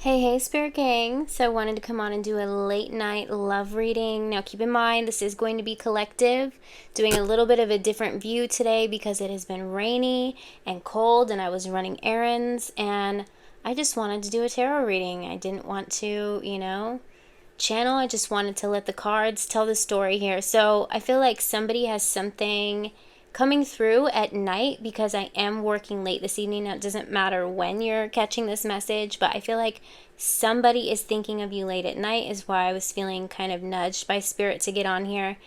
Hey, Spirit Gang. So I wanted to come on and do a late night love reading. Now keep in mind, this is going to be collective, doing a little bit of a different view today because it has been rainy and cold and I was running errands and I just wanted to do a tarot reading. I didn't want to, channel. I just wanted to let the cards tell the story here. So I feel like somebody has something coming through at night because I am working late this evening. Now, it doesn't matter when you're catching this message, but I feel like somebody is thinking of you late at night is why I was feeling kind of nudged by spirit to get on here,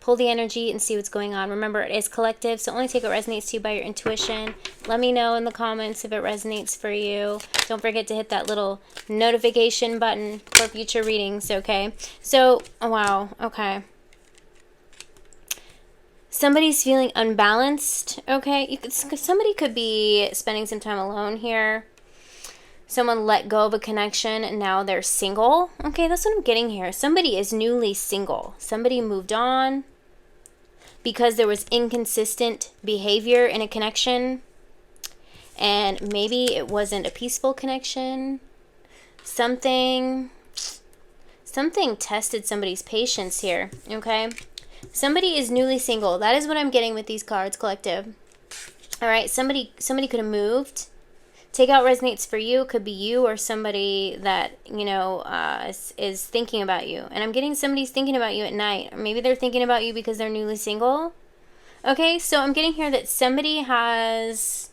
pull the energy and see what's going on. Remember, it is collective, so only take what resonates to you by your intuition. Let me know in the comments if it resonates for you. Don't forget to hit that little notification button for future readings, okay? So, oh, wow, okay. Somebody's feeling unbalanced, okay? Somebody could be spending some time alone here. Someone let go of a connection and now they're single. Okay, that's what I'm getting here. Somebody is newly single. Somebody moved on because there was inconsistent behavior in a connection. And maybe it wasn't a peaceful connection. Something tested somebody's patience here, okay? Somebody is newly single. That is what I'm getting with these cards, collective. All right, somebody could have moved. Take out resonates for you. Could be you or somebody that, is thinking about you. And I'm getting somebody's thinking about you at night. Or maybe they're thinking about you because they're newly single. Okay, so I'm getting here that somebody has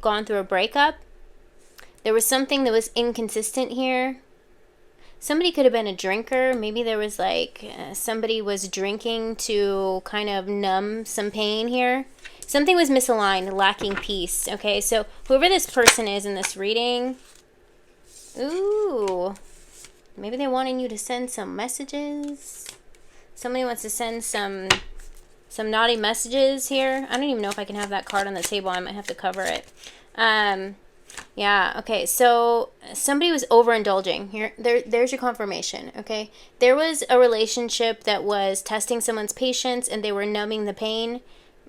gone through a breakup. There was something that was inconsistent here. Somebody could have been a drinker. Maybe there was somebody was drinking to kind of numb some pain here. Something was misaligned, lacking peace. Okay, so whoever this person is in this reading, ooh, maybe they're wanting you to send some messages. Somebody wants to send some naughty messages here. I don't even know if I can have that card on the table. I might have to cover it. Yeah, okay, so somebody was overindulging. Here, there's your confirmation, okay? There was a relationship that was testing someone's patience and they were numbing the pain,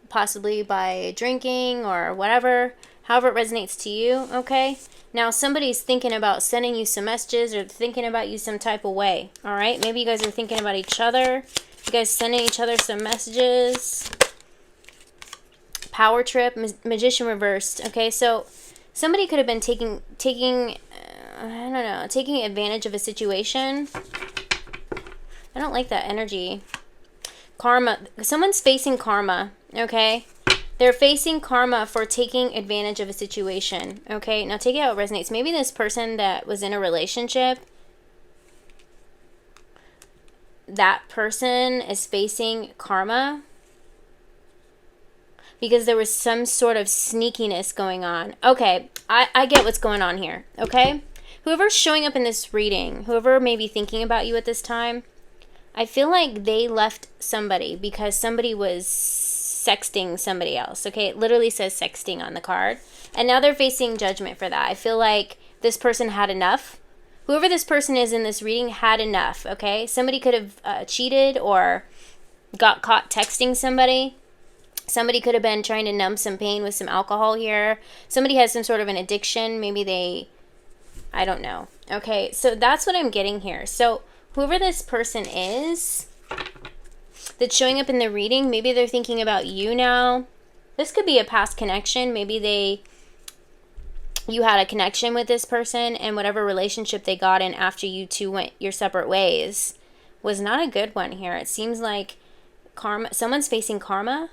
possibly by drinking or whatever, however it resonates to you, okay? Now, somebody's thinking about sending you some messages or thinking about you some type of way, all right? Maybe you guys are thinking about each other. You guys sending each other some messages. Power trip, magician reversed, okay? So somebody could have been taking advantage of a situation. I don't like that energy. Karma. Someone's facing karma, okay? They're facing karma for taking advantage of a situation, okay? Now take it how it resonates. Maybe this person that was in a relationship, that person is facing karma because there was some sort of sneakiness going on. Okay, I get what's going on here, okay? Whoever's showing up in this reading, whoever may be thinking about you at this time, I feel like they left somebody because somebody was sexting somebody else, okay? It literally says sexting on the card. And now they're facing judgment for that. I feel like this person had enough. Whoever this person is in this reading had enough, okay? Somebody could have cheated or got caught texting somebody. Somebody could have been trying to numb some pain with some alcohol here. Somebody has some sort of an addiction. Maybe I don't know. Okay, so that's what I'm getting here. So whoever this person is that's showing up in the reading, maybe they're thinking about you now. This could be a past connection. Maybe you had a connection with this person and whatever relationship they got in after you two went your separate ways was not a good one here. It seems like karma. Someone's facing karma.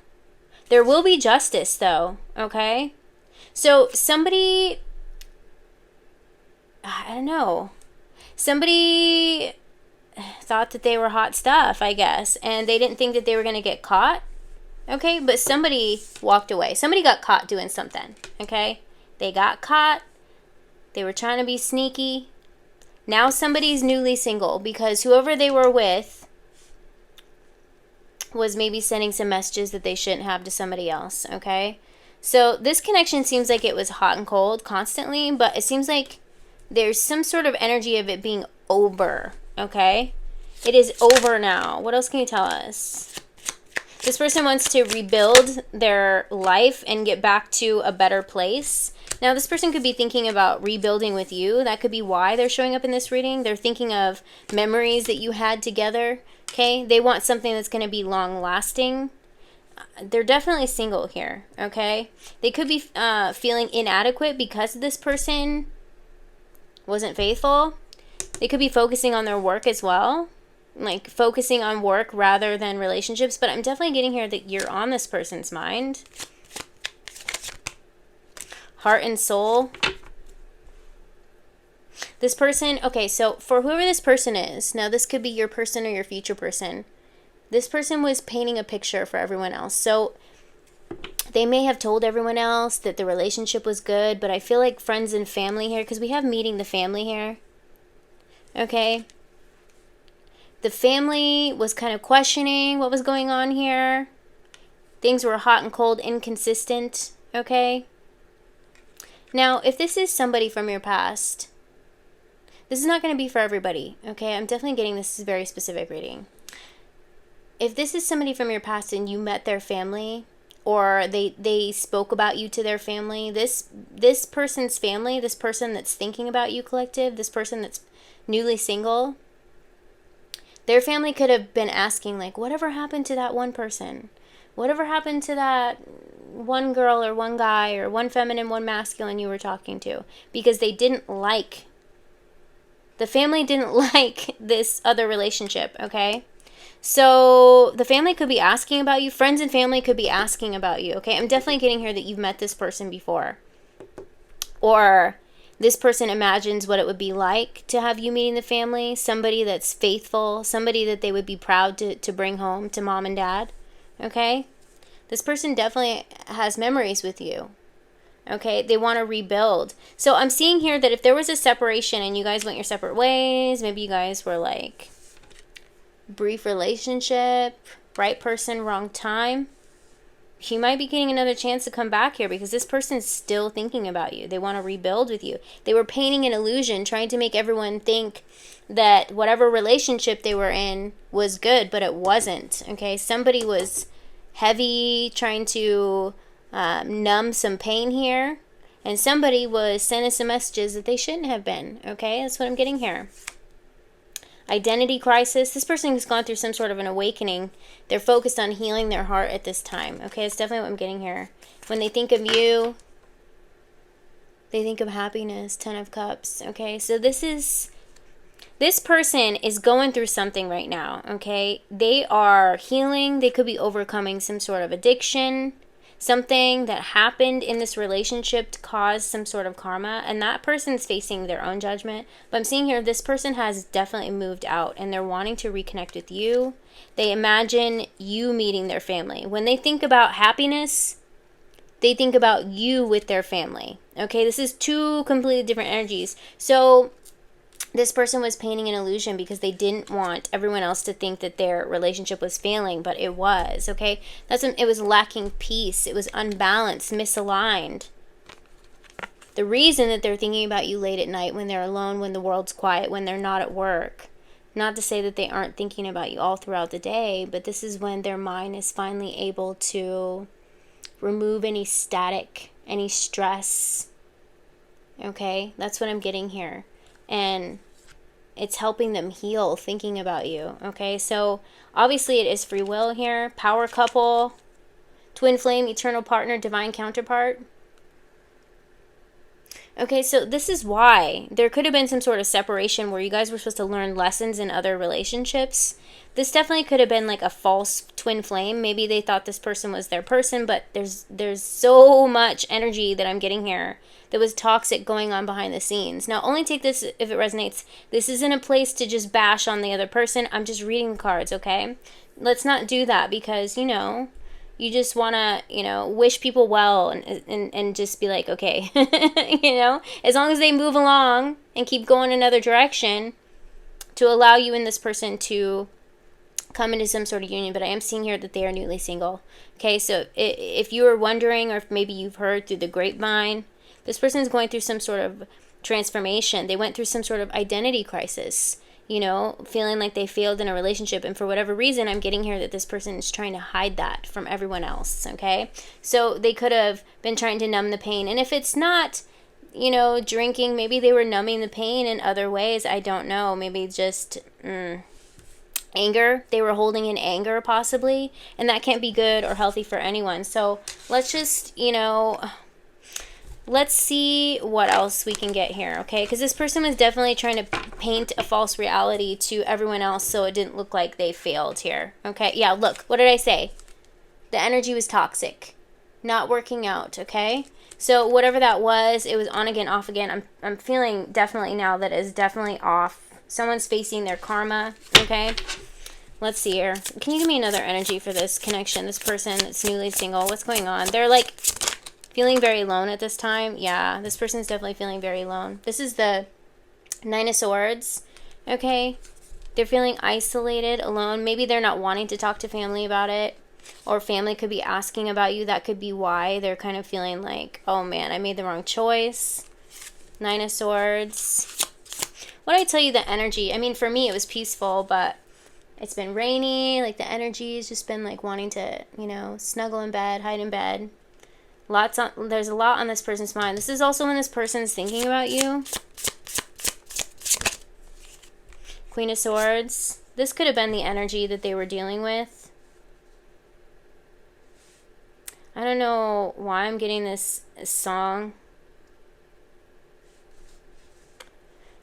There will be justice, though, okay? So somebody, I don't know, somebody thought that they were hot stuff, I guess, and they didn't think that they were going to get caught, okay? But somebody walked away. Somebody got caught doing something, okay? They got caught. They were trying to be sneaky. Now somebody's newly single because whoever they were with was maybe sending some messages that they shouldn't have to somebody else, okay? So this connection seems like it was hot and cold constantly, but it seems like there's some sort of energy of it being over, okay? It is over now. What else can you tell us? This person wants to rebuild their life and get back to a better place. Now, this person could be thinking about rebuilding with you. That could be why they're showing up in this reading. They're thinking of memories that you had together, okay? They want something that's going to be long-lasting. They're definitely single here, okay? They could be feeling inadequate because this person wasn't faithful. They could be focusing on their work as well, like focusing on work rather than relationships. But I'm definitely getting here that you're on this person's mind. Heart and soul. This person, okay, so for whoever this person is, now this could be your person or your future person. This person was painting a picture for everyone else. So they may have told everyone else that the relationship was good, but I feel like friends and family here, because we have meeting the family here. Okay. The family was kind of questioning what was going on here. Things were hot and cold, inconsistent. Okay. Now, if this is somebody from your past, this is not going to be for everybody. Okay. I'm definitely getting this very specific reading. If this is somebody from your past and you met their family, or they spoke about you to their family, this person's family, this person that's thinking about you, collective, this person that's newly single, their family could have been asking, like, whatever happened to that one person? Whatever happened to that one girl or one guy or one feminine, one masculine you were talking to? Because they didn't like, the family didn't like this other relationship, okay? So the family could be asking about you. Friends and family could be asking about you, okay? I'm definitely getting here that you've met this person before. Or this person imagines what it would be like to have you meeting the family. Somebody that's faithful. Somebody that they would be proud to bring home to mom and dad, okay? This person definitely has memories with you, okay? They want to rebuild. So I'm seeing here that if there was a separation and you guys went your separate ways, maybe you guys were like brief relationship, right person, wrong time, you might be getting another chance to come back here because this person's still thinking about you. They want to rebuild with you. They were painting an illusion, trying to make everyone think that whatever relationship they were in was good, but it wasn't, okay? Somebody was heavy, trying to numb some pain here, and somebody was sending some messages that they shouldn't have been, okay? That's what I'm getting here. Identity crisis. This person has gone through some sort of an awakening. They're focused on healing their heart at this time. Okay, that's definitely what I'm getting here. When they think of you, they think of happiness. 10 of Cups. Okay, so this person is going through something right now. Okay, they are healing. They could be overcoming some sort of addiction. Something that happened in this relationship to cause some sort of karma, and that person's facing their own judgment. But I'm seeing here this person has definitely moved out and they're wanting to reconnect with you. They imagine you meeting their family. When they think about happiness, they think about you with their family. Okay, this is two completely different energies. So this person was painting an illusion because they didn't want everyone else to think that their relationship was failing, but it was, okay? It was lacking peace. It was unbalanced, misaligned. The reason that they're thinking about you late at night when they're alone, when the world's quiet, when they're not at work. Not to say that they aren't thinking about you all throughout the day, but this is when their mind is finally able to remove any static, any stress. Okay? That's what I'm getting here. And it's helping them heal, thinking about you, okay? So, obviously it is free will here. Power couple, twin flame, eternal partner, divine counterpart. Okay, so this is why. There could have been some sort of separation where you guys were supposed to learn lessons in other relationships. This definitely could have been like a false twin flame. Maybe they thought this person was their person, but there's so much energy that I'm getting here that was toxic going on behind the scenes. Now, only take this if it resonates. This isn't a place to just bash on the other person. I'm just reading cards, okay? Let's not do that because, you just want to, wish people well and just be like, okay, as long as they move along and keep going another direction to allow you and this person to come into some sort of union. But I am seeing here that they are newly single. Okay, so if you were wondering, or if maybe you've heard through the grapevine, this person is going through some sort of transformation. They went through some sort of identity crisis, feeling like they failed in a relationship. And for whatever reason, I'm getting here that this person is trying to hide that from everyone else, okay? So they could have been trying to numb the pain. And if it's not you know, drinking. Maybe they were numbing the pain in other ways. I don't know. Maybe just anger. They were holding in anger possibly. And that can't be good or healthy for anyone. So let's just, you know, let's see what else we can get here, okay? Because this person was definitely trying to paint a false reality to everyone else so it didn't look like they failed here, okay? Yeah, look, what did I say? The energy was toxic, not working out, okay? So whatever that was, it was on again, off again. I'm feeling definitely now that is definitely off. Someone's facing their karma, okay? Let's see here. Can you give me another energy for this connection, this person that's newly single? What's going on? They're like feeling very alone at this time. Yeah, this person's definitely feeling very alone. This is the Nine of Swords, okay? They're feeling isolated, alone. Maybe they're not wanting to talk to family about it, or family could be asking about you. That could be why they're kind of feeling like, oh man, I made the wrong choice. Nine of Swords. What did I tell you the energy? I mean, for me, it was peaceful, but it's been rainy. Like, the energy has just been like wanting to, you know, snuggle in bed, hide in bed. There's a lot on this person's mind. This is also when this person's thinking about you. Queen of Swords. This could have been the energy that they were dealing with. I don't know why I'm getting this song.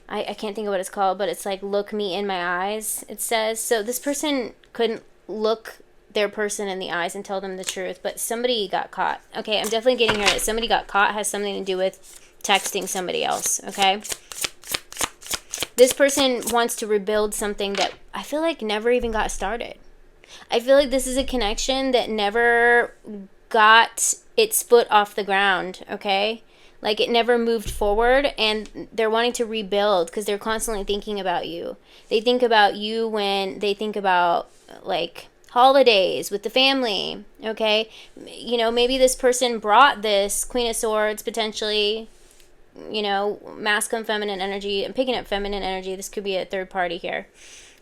I can't think of what it's called, but it's like, look me in my eyes, it says. So this person couldn't look their person in the eyes and tell them the truth, but somebody got caught. Okay, I'm definitely getting here that somebody got caught has something to do with texting somebody else, okay? This person wants to rebuild something that I feel like never even got started. I feel like this is a connection that never got its foot off the ground, okay? Like, it never moved forward, and they're wanting to rebuild because they're constantly thinking about you. They think about you when they think about, like, holidays with the family, okay? You know, maybe this person brought this Queen of Swords, potentially, you know, masculine, feminine energy. I'm picking up feminine energy. This could be a third party here.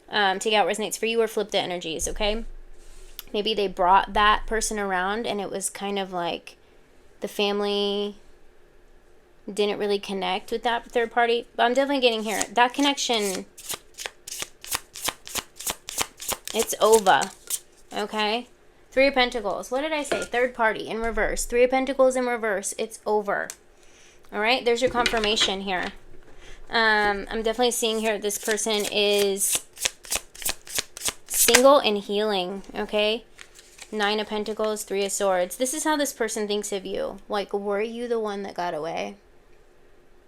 Take out what resonates for you or flip the energies, okay? Maybe they brought that person around and it was kind of like the family didn't really connect with that third party. But I'm definitely getting here. That connection, it's over. Okay? Three of Pentacles. What did I say? Third party in reverse. Three of Pentacles in reverse. It's over. All right? There's your confirmation here. I'm definitely seeing here this person is single and healing. Okay? Nine of Pentacles, Three of Swords. This is how this person thinks of you. Like, were you the one that got away?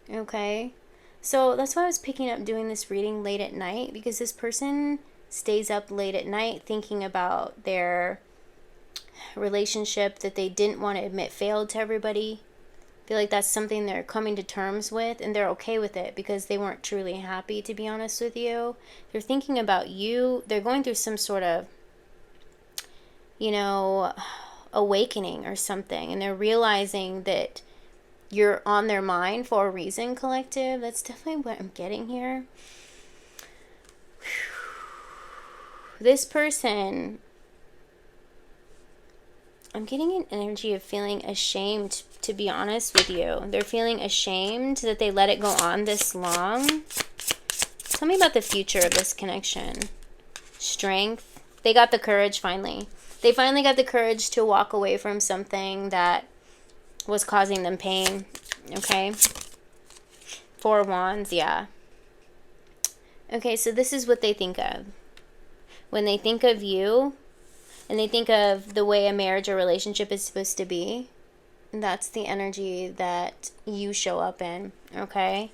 Okay? So that's why I was picking up doing this reading late at night, because this person stays up late at night thinking about their relationship that they didn't want to admit failed to everybody. I feel like that's something they're coming to terms with, and they're okay with it because they weren't truly happy, to be honest with you. They're thinking about you. They're going through some sort of, you know, awakening or something, and they're realizing that you're on their mind for a reason, collective. That's definitely what I'm getting here. This person, I'm getting an energy of feeling ashamed, to be honest with you. They're feeling ashamed that they let it go on this long. Tell me about the future of this connection. Strength. They got the courage finally. They finally got the courage to walk away from something that was causing them pain. Okay? Four of Wands, yeah. Okay, so this is what they think of. When they think of you, and they think of the way a marriage or relationship is supposed to be, that's the energy that you show up in, okay?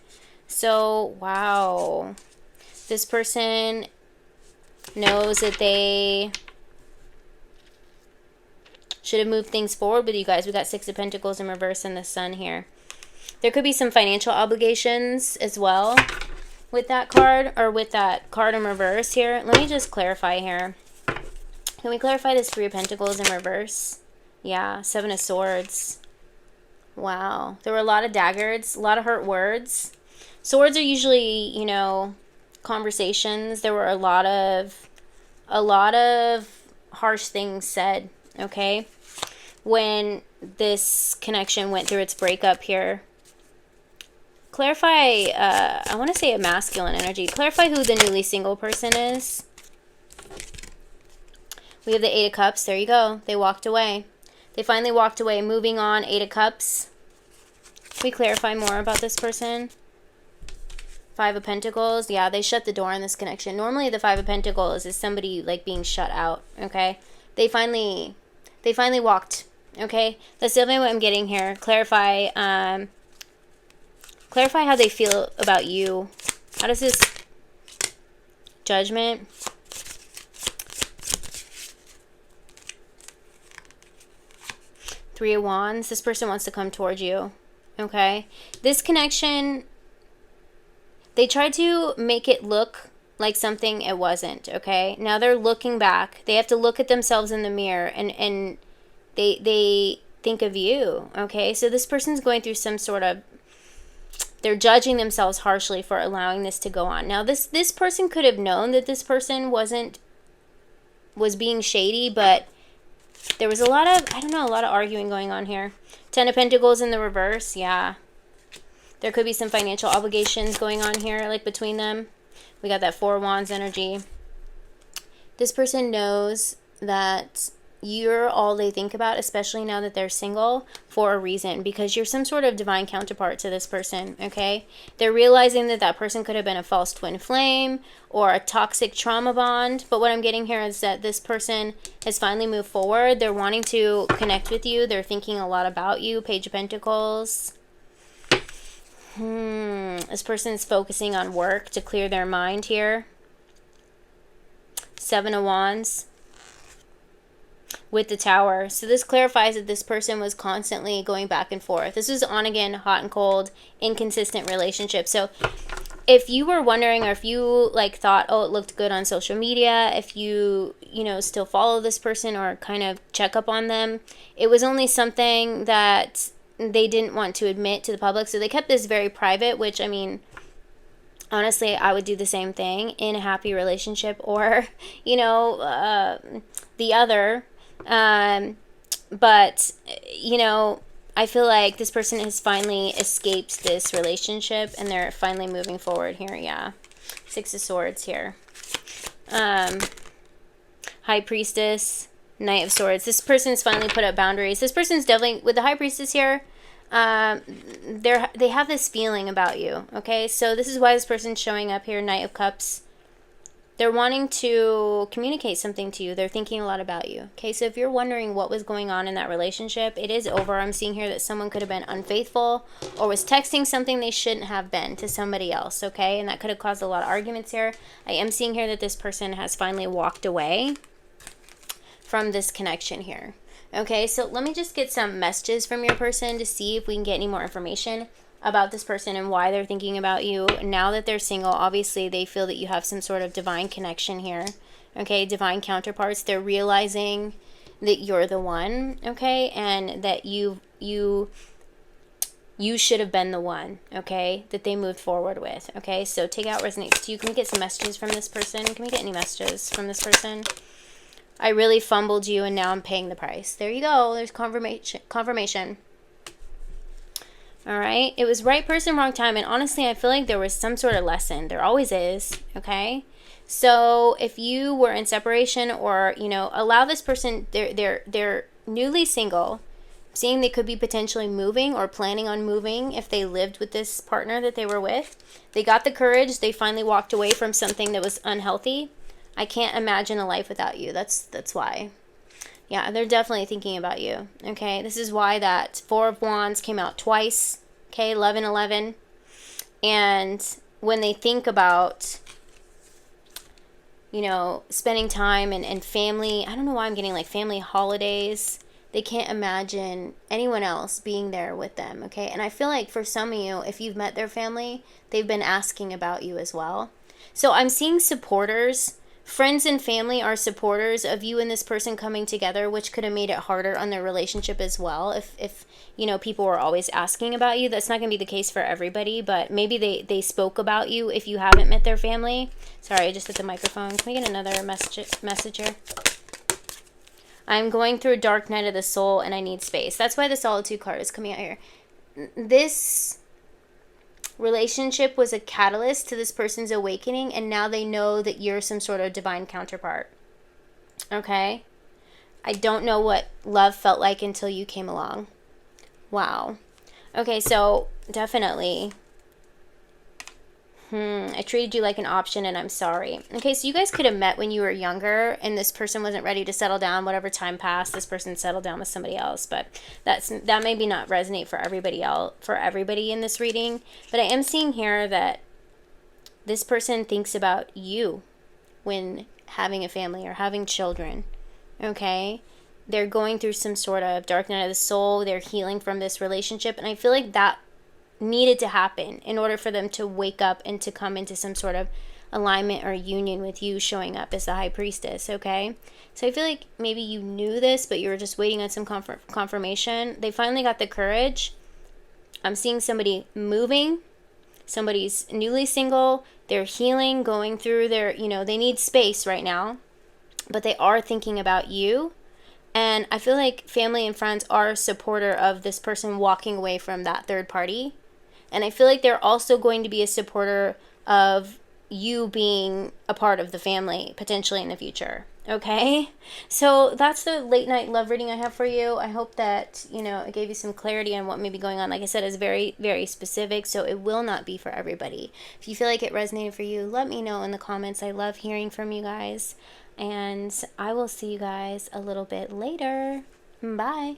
So, wow. This person knows that they should have moved things forward with you guys. We got Six of Pentacles in reverse and the Sun here. There could be some financial obligations as well with that card, or with that card in reverse here. Let me just clarify here. Can we clarify this Three of Pentacles in reverse? Yeah, Seven of Swords. Wow. There were a lot of daggers, a lot of hurt words. Swords are usually, you know, conversations. There were a lot of harsh things said, okay? When this connection went through its breakup here. Clarify, I want to say a masculine energy. Clarify who the newly single person is. We have the Eight of Cups. There you go. They walked away. They finally walked away. Moving on, Eight of Cups. Can we clarify more about this person? Five of Pentacles. Yeah, they shut the door on this connection. Normally the Five of Pentacles is somebody like being shut out, okay? They finally walked, okay? That's definitely what I'm getting here. Clarify clarify how they feel about you. How does this Judgment? Three of Wands. This person wants to come towards you, okay? This connection, they tried to make it look like something it wasn't, okay? Now they're looking back. They have to look at themselves in the mirror and they think of you, okay? So this person's going through some sort of, they're judging themselves harshly for allowing this to go on. Now this person could have known that this person was being shady, but there was a lot of, I don't know, a lot of arguing going on here. Ten of Pentacles in the reverse, yeah. There could be some financial obligations going on here, like between them. We got that Four of Wands energy. This person knows that you're all they think about, especially now that they're single, for a reason, because you're some sort of divine counterpart to this person, okay? They're realizing that that person could have been a false twin flame or a toxic trauma bond, but what I'm getting here is that this person has finally moved forward. They're wanting to connect with you. They're thinking a lot about you. Page of Pentacles. This person's focusing on work to clear their mind here. Seven of Wands with the Tower. So this clarifies that this person was constantly going back and forth. This was on again, hot and cold, inconsistent relationship. So if you were wondering, or if you like thought, oh, it looked good on social media, if you know, still follow this person or kind of check up on them, it was only something that they didn't want to admit to the public. So they kept this very private, which, I mean, honestly, I would do the same thing in a happy relationship, or, you know, the other. But, you know, I feel like this person has finally escaped this relationship and they're finally moving forward here. Yeah. Six of Swords here. High Priestess, Knight of Swords. This person's finally put up boundaries. This person's definitely, with the High Priestess here, they have this feeling about you, okay? So this is why this person's showing up here, Knight of Cups. They're wanting to communicate something to you. They're thinking a lot about you, okay? So if you're wondering what was going on in that relationship, it is over. I'm seeing here that someone could have been unfaithful or was texting something they shouldn't have been to somebody else, okay? And that could have caused a lot of arguments here. I am seeing here that this person has finally walked away from this connection here. Okay, so let me just get some messages from your person to see if we can get any more information about this person and why they're thinking about you. Now that they're single, obviously they feel that you have some sort of divine connection here. Okay, divine counterparts. They're realizing that you're the one, okay, and that you should have been the one, okay, that they moved forward with. Okay, so take out resonates to you. Can we get some messages from this person? Can we get any messages from this person? I really fumbled you and now I'm paying the price. There you go. There's confirmation. All right. It was right person, wrong time. And honestly, I feel like there was some sort of lesson. There always is. Okay. So if you were in separation, or, you know, allow this person, they're newly single, seeing they could be potentially moving or planning on moving if they lived with this partner that they were with. They got the courage. They finally walked away from something that was unhealthy. I can't imagine a life without you. That's why. Yeah, they're definitely thinking about you. Okay, this is why that Four of Wands came out twice. Okay, 11-11. And when they think about, you know, spending time and family, I don't know why I'm getting like family holidays. They can't imagine anyone else being there with them. Okay, and I feel like for some of you, if you've met their family, they've been asking about you as well. So I'm seeing supporters. Friends and family are supporters of you and this person coming together, which could have made it harder on their relationship as well. If you know, people were always asking about you. That's not going to be the case for everybody, but maybe they spoke about you if you haven't met their family. Sorry, I just hit the microphone. Can we get another message here? I'm going through a dark night of the soul and I need space. That's why the Solitude card is coming out here. This relationship was a catalyst to this person's awakening, and now they know that you're some sort of divine counterpart. Okay? I don't know what love felt like until you came along. Wow. Okay, so definitely. I treated you like an option and I'm sorry. Okay, so you guys could have met when you were younger and this person wasn't ready to settle down. Whatever time passed, this person settled down with somebody else. But that maybe not resonate for everybody else, for everybody in this reading. But I am seeing here that this person thinks about you when having a family or having children. Okay? They're going through some sort of dark night of the soul. They're healing from this relationship. And I feel like that needed to happen in order for them to wake up and to come into some sort of alignment or union with you showing up as the high priestess, okay? So I feel like maybe you knew this, but you were just waiting on some confirmation. They finally got the courage. I'm seeing somebody moving. Somebody's newly single. They're healing, going through their, they need space right now. But they are thinking about you. And I feel like family and friends are a supporter of this person walking away from that third party. And I feel like they're also going to be a supporter of you being a part of the family, potentially in the future. Okay? So that's the late night love reading I have for you. I hope that, it gave you some clarity on what may be going on. Like I said, it's very, very specific, so it will not be for everybody. If you feel like it resonated for you, let me know in the comments. I love hearing from you guys. And I will see you guys a little bit later. Bye.